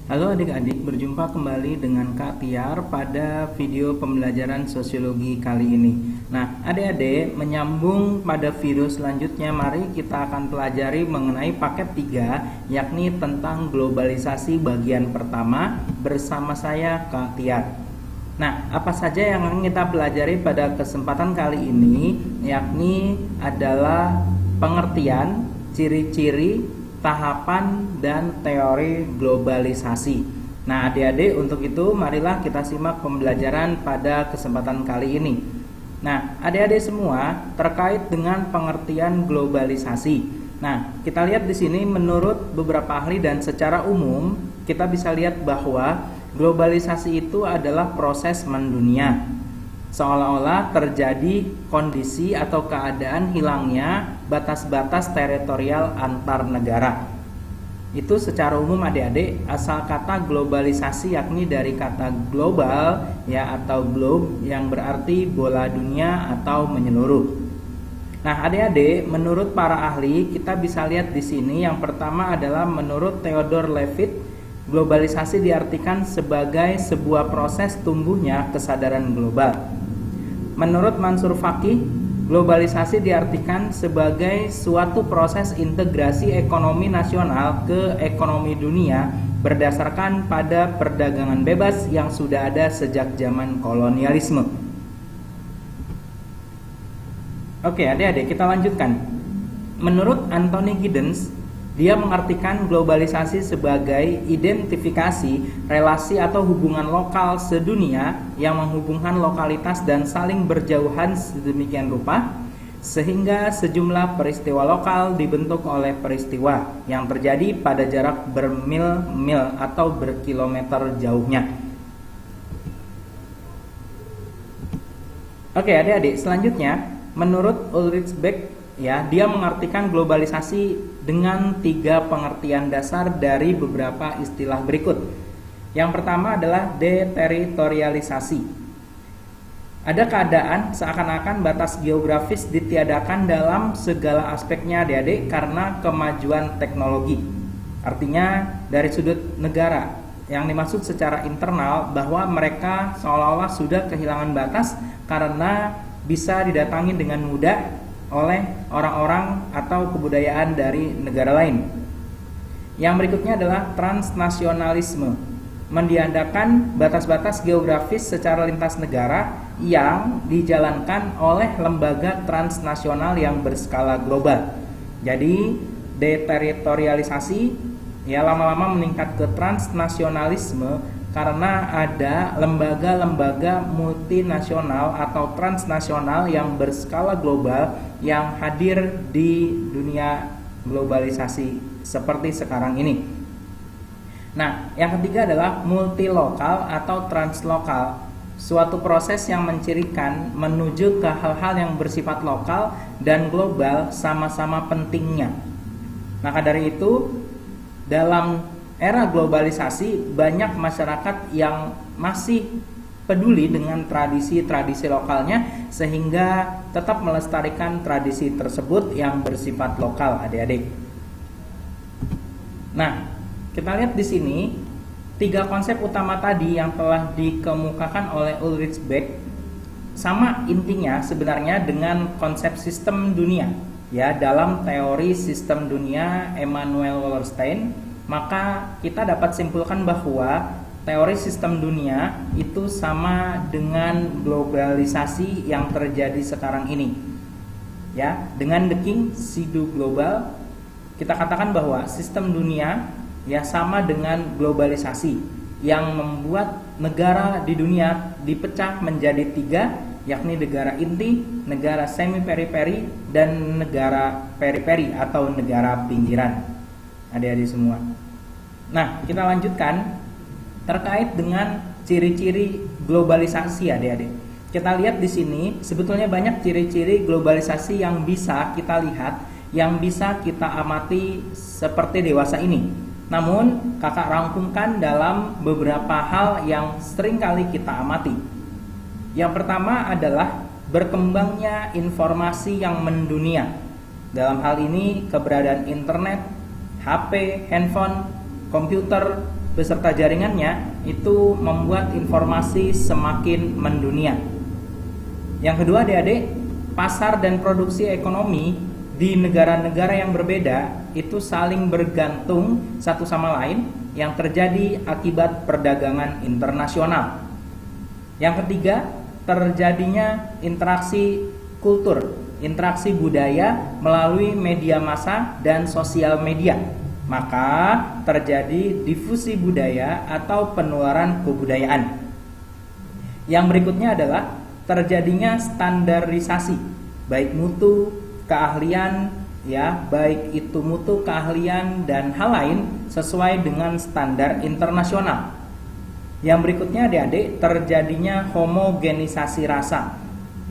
Halo adik-adik, berjumpa kembali dengan Kak Tiar pada video pembelajaran sosiologi kali ini. Nah, adik-adik, menyambung pada video selanjutnya, mari kita akan pelajari mengenai paket 3, yakni tentang globalisasi bagian pertama bersama saya Kak Tiar. Nah, apa saja yang akan kita pelajari pada kesempatan kali ini, yakni adalah pengertian, ciri-ciri, tahapan dan teori globalisasi. Nah, adik-adik, untuk itu marilah kita simak pembelajaran pada kesempatan kali ini. Nah, adik-adik semua, terkait dengan pengertian globalisasi. Nah, kita lihat di sini menurut beberapa ahli dan secara umum kita bisa lihat bahwa globalisasi itu adalah proses mendunia. Seolah-olah terjadi kondisi atau keadaan hilangnya batas-batas teritorial antar negara. Itu secara umum adik-adik, asal kata globalisasi yakni dari kata global ya atau globe yang berarti bola dunia atau menyeluruh. Nah, adik-adik, menurut para ahli kita bisa lihat di sini yang pertama adalah menurut Theodore Levitt, globalisasi diartikan sebagai sebuah proses tumbuhnya kesadaran global. Menurut Mansur Faqih, globalisasi diartikan sebagai suatu proses integrasi ekonomi nasional ke ekonomi dunia berdasarkan pada perdagangan bebas yang sudah ada sejak zaman kolonialisme. Oke, adik-adik, kita lanjutkan. Menurut Anthony Giddens, dia mengartikan globalisasi sebagai identifikasi, relasi atau hubungan lokal sedunia yang menghubungkan lokalitas dan saling berjauhan sedemikian rupa sehingga sejumlah peristiwa lokal dibentuk oleh peristiwa yang terjadi pada jarak bermil-mil atau berkilometer jauhnya. Oke, adik-adik, selanjutnya menurut Ulrich Beck, ya, dia mengartikan globalisasi dengan 3 pengertian dasar dari beberapa istilah berikut. Yang pertama adalah deteritorialisasi. Ada keadaan seakan-akan batas geografis ditiadakan dalam segala aspeknya adik-adik karena kemajuan teknologi. Artinya dari sudut negara, yang dimaksud secara internal bahwa mereka seolah-olah sudah kehilangan batas karena bisa didatangi dengan mudah oleh orang-orang atau kebudayaan dari negara lain. Yang berikutnya adalah transnasionalisme, mendiadakan batas-batas geografis secara lintas negara yang dijalankan oleh lembaga transnasional yang berskala global. Jadi deteritorialisasi ya lama-lama meningkat ke transnasionalisme karena ada lembaga-lembaga multinasional atau transnasional yang berskala global yang hadir di dunia globalisasi seperti sekarang ini. Nah, yang ketiga adalah multilokal atau translokal, suatu proses yang mencirikan menuju ke hal-hal yang bersifat lokal dan global sama-sama pentingnya. Maka dari itu, dalam era globalisasi banyak masyarakat yang masih peduli dengan tradisi-tradisi lokalnya sehingga tetap melestarikan tradisi tersebut yang bersifat lokal, adik-adik. Nah, kita lihat di sini 3 konsep utama tadi yang telah dikemukakan oleh Ulrich Beck sama intinya sebenarnya dengan konsep sistem dunia. Ya, dalam teori sistem dunia Emanuel Wallerstein, maka kita dapat simpulkan bahwa teori sistem dunia itu sama dengan globalisasi yang terjadi sekarang ini. Ya, dengan the king sidu global, kita katakan bahwa sistem dunia ya sama dengan globalisasi yang membuat negara di dunia dipecah menjadi 3, yakni negara inti, negara semi periferi, dan negara periferi atau negara pinggiran. Adik-adik semua. Nah, kita lanjutkan terkait dengan ciri-ciri globalisasi, adik-adik. Kita lihat di sini sebetulnya banyak ciri-ciri globalisasi yang bisa kita lihat, yang bisa kita amati seperti dewasa ini. Namun, kakak rangkumkan dalam beberapa hal yang sering kali kita amati. Yang pertama adalah berkembangnya informasi yang mendunia. Dalam hal ini keberadaan internet, HP, handphone, komputer, beserta jaringannya itu membuat informasi semakin mendunia. Yang kedua adik-adik, pasar dan produksi ekonomi di negara-negara yang berbeda itu saling bergantung satu sama lain yang terjadi akibat perdagangan internasional. Yang ketiga, terjadinya interaksi kultur, interaksi budaya melalui media massa dan sosial media. Maka terjadi difusi budaya atau penularan kebudayaan. Yang berikutnya adalah terjadinya standarisasi, baik mutu, keahlian, baik itu mutu, keahlian dan hal lain sesuai dengan standar internasional. Yang berikutnya adik-adik, terjadinya homogenisasi rasa.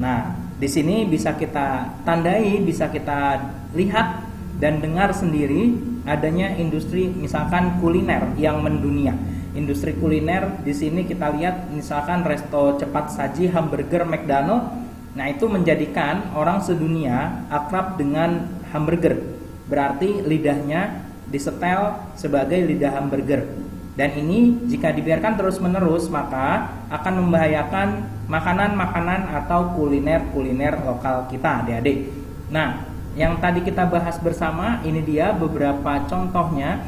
Nah, di sini bisa kita tandai, bisa kita lihat dan dengar sendiri adanya industri misalkan kuliner yang mendunia. Industri kuliner di sini kita lihat misalkan resto cepat saji hamburger McDonald. Nah, itu menjadikan orang sedunia akrab dengan hamburger. Berarti lidahnya disetel sebagai lidah hamburger. Dan ini jika dibiarkan terus-menerus maka akan membahayakan makanan-makanan atau kuliner-kuliner lokal kita, adik-adik. Nah, yang tadi kita bahas bersama ini dia beberapa contohnya,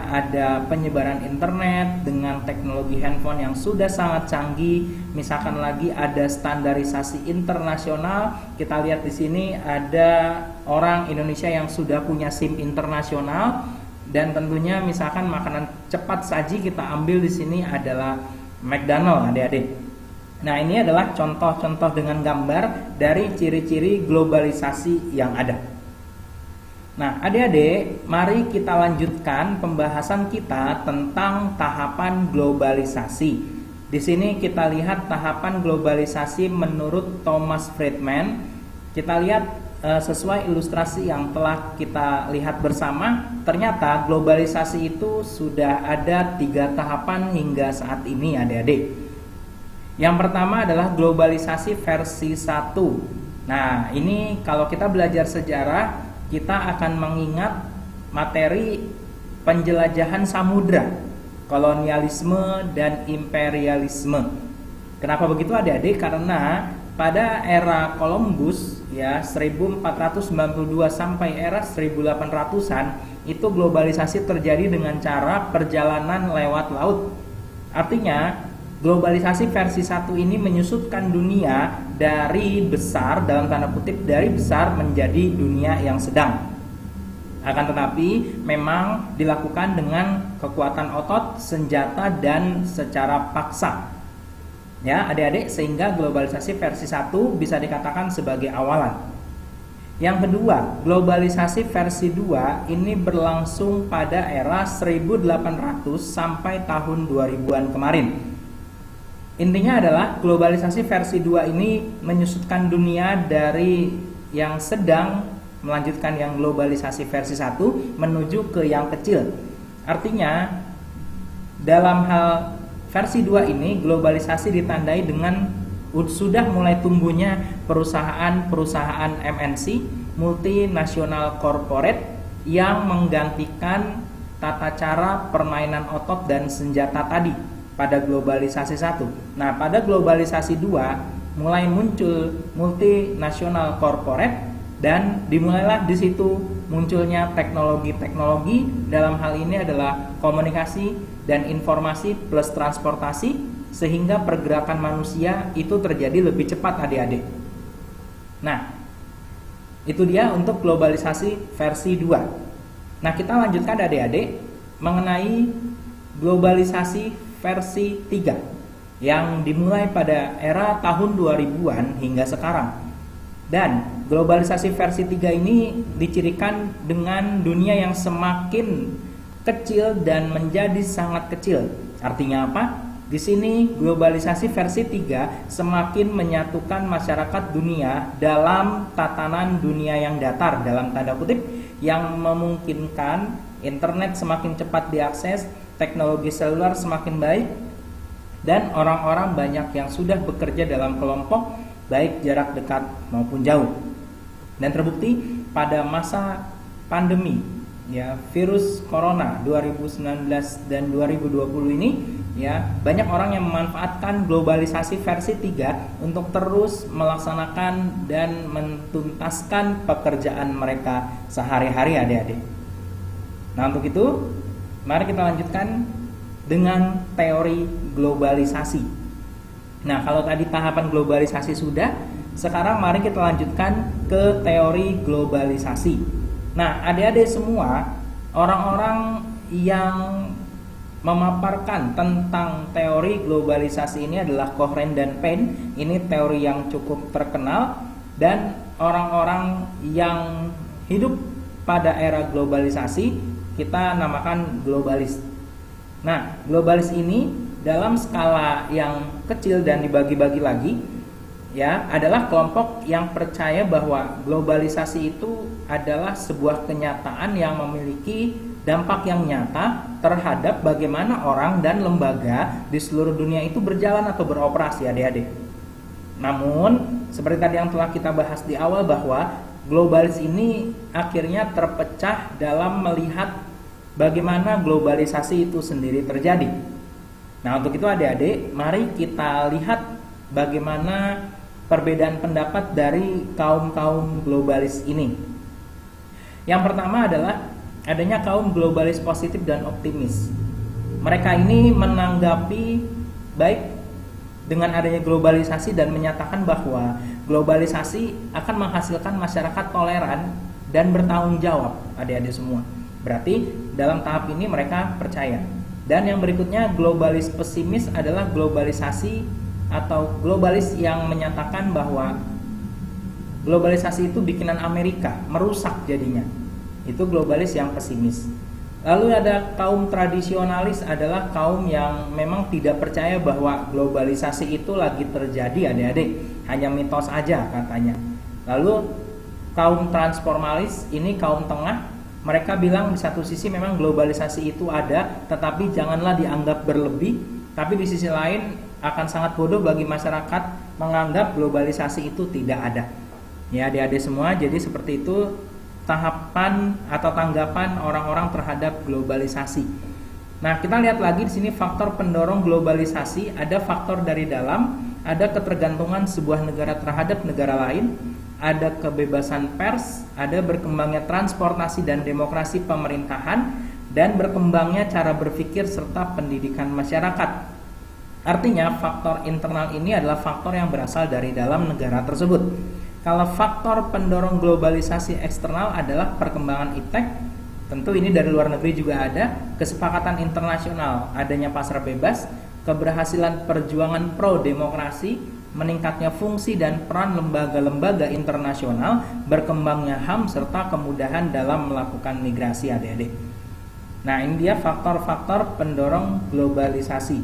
ada penyebaran internet dengan teknologi handphone yang sudah sangat canggih. Misalkan lagi ada standarisasi internasional. Kita lihat di sini ada orang Indonesia yang sudah punya SIM internasional. Dan tentunya misalkan makanan cepat saji kita ambil di sini adalah McDonald, adik-adik. Nah, ini adalah contoh-contoh dengan gambar dari ciri-ciri globalisasi yang ada. Nah, adik-adik, mari kita lanjutkan pembahasan kita tentang tahapan globalisasi. Di sini kita lihat tahapan globalisasi menurut Thomas Friedman. Kita lihat sesuai ilustrasi yang telah kita lihat bersama, ternyata globalisasi itu sudah ada 3 tahapan hingga saat ini, adik-adik. Yang pertama adalah globalisasi versi 1. Nah, ini kalau kita belajar sejarah, kita akan mengingat materi penjelajahan samudra, kolonialisme dan imperialisme. Kenapa begitu, adik-adik? Karena pada era Columbus 1492 sampai era 1800-an itu globalisasi terjadi dengan cara perjalanan lewat laut. Artinya globalisasi versi 1 ini menyusutkan dunia dari besar, dalam tanda kutip dari besar menjadi dunia yang sedang. Akan tetapi memang dilakukan dengan kekuatan otot, senjata dan secara paksa. Adik-adik, sehingga globalisasi versi 1 bisa dikatakan sebagai awalan. Yang kedua, globalisasi versi 2 ini berlangsung pada era 1800 sampai tahun 2000-an kemarin. Intinya adalah globalisasi versi 2 ini menyusutkan dunia dari yang sedang melanjutkan yang globalisasi versi 1 menuju ke yang kecil. Artinya dalam hal versi 2 ini globalisasi ditandai dengan sudah mulai tumbuhnya perusahaan-perusahaan MNC, multinasional corporate, yang menggantikan tata cara permainan otot dan senjata tadi pada globalisasi 1. Nah, pada globalisasi 2 mulai muncul multinasional corporate dan dimulailah di situ munculnya teknologi-teknologi, dalam hal ini adalah komunikasi dan informasi plus transportasi, sehingga pergerakan manusia itu terjadi lebih cepat, adik-adik. Nah, itu dia untuk globalisasi versi 2. Nah, kita lanjutkan adik-adik mengenai globalisasi versi 3 yang dimulai pada era tahun 2000-an hingga sekarang. Dan globalisasi versi 3 ini dicirikan dengan dunia yang semakin kecil dan menjadi sangat kecil. Artinya apa? Di sini globalisasi versi 3 semakin menyatukan masyarakat dunia dalam tatanan dunia yang datar, dalam tanda kutip, yang memungkinkan internet semakin cepat diakses, teknologi seluler semakin baik, dan orang-orang banyak yang sudah bekerja dalam kelompok, baik jarak dekat maupun jauh. Dan terbukti pada masa pandemi ya virus corona 2019 dan 2020 ini, ya banyak orang yang memanfaatkan globalisasi versi 3 untuk terus melaksanakan dan mentuntaskan pekerjaan mereka sehari-hari, adik-adik. Nah, untuk itu mari kita lanjutkan dengan teori globalisasi. Nah, kalau tadi tahapan globalisasi sudah, sekarang mari kita lanjutkan ke teori globalisasi. Nah, adik-adik semua, orang-orang yang memaparkan tentang teori globalisasi ini adalah Cochrane dan Payne. Ini teori yang cukup terkenal, dan orang-orang yang hidup pada era globalisasi kita namakan globalis. Nah, globalis ini dalam skala yang kecil dan dibagi-bagi lagi, ya, adalah kelompok yang percaya bahwa globalisasi itu adalah sebuah kenyataan yang memiliki dampak yang nyata terhadap bagaimana orang dan lembaga di seluruh dunia itu berjalan atau beroperasi, adik-adik. Namun, seperti tadi yang telah kita bahas di awal, bahwa globalis ini akhirnya terpecah dalam melihat bagaimana globalisasi itu sendiri terjadi. Nah, untuk itu adik-adik, mari kita lihat bagaimana perbedaan pendapat dari kaum-kaum globalis ini. Yang pertama adalah adanya kaum globalis positif dan optimis. Mereka ini menanggapi baik dengan adanya globalisasi dan menyatakan bahwa globalisasi akan menghasilkan masyarakat toleran dan bertanggung jawab, adik-adik semua. Berarti dalam tahap ini mereka percaya. Dan yang berikutnya, globalis pesimis adalah globalisasi atau globalis yang menyatakan bahwa globalisasi itu bikinan Amerika, merusak jadinya. Itu globalis yang pesimis. Lalu ada kaum tradisionalis, adalah kaum yang memang tidak percaya bahwa globalisasi itu lagi terjadi, adik-adik, hanya mitos aja katanya. Lalu kaum transformalis, ini kaum tengah. Mereka bilang di satu sisi memang globalisasi itu ada, tetapi janganlah dianggap berlebih. Tapi di sisi lain akan sangat bodoh bagi masyarakat menganggap globalisasi itu tidak ada. Ya, adik-adik semua, jadi seperti itu tahapan atau tanggapan orang-orang terhadap globalisasi. Nah, kita lihat lagi di sini faktor pendorong globalisasi. Ada faktor dari dalam, ada ketergantungan sebuah negara terhadap negara lain, ada kebebasan pers, ada berkembangnya transportasi dan demokrasi pemerintahan, dan berkembangnya cara berpikir serta pendidikan masyarakat. Artinya, faktor internal ini adalah faktor yang berasal dari dalam negara tersebut. Kalau faktor pendorong globalisasi eksternal adalah perkembangan iptek, tentu ini dari luar negeri juga ada, kesepakatan internasional, adanya pasar bebas, keberhasilan perjuangan pro-demokrasi, meningkatnya fungsi dan peran lembaga-lembaga internasional, berkembangnya HAM, serta kemudahan dalam melakukan migrasi, adik-adik. Nah, ini dia faktor-faktor pendorong globalisasi.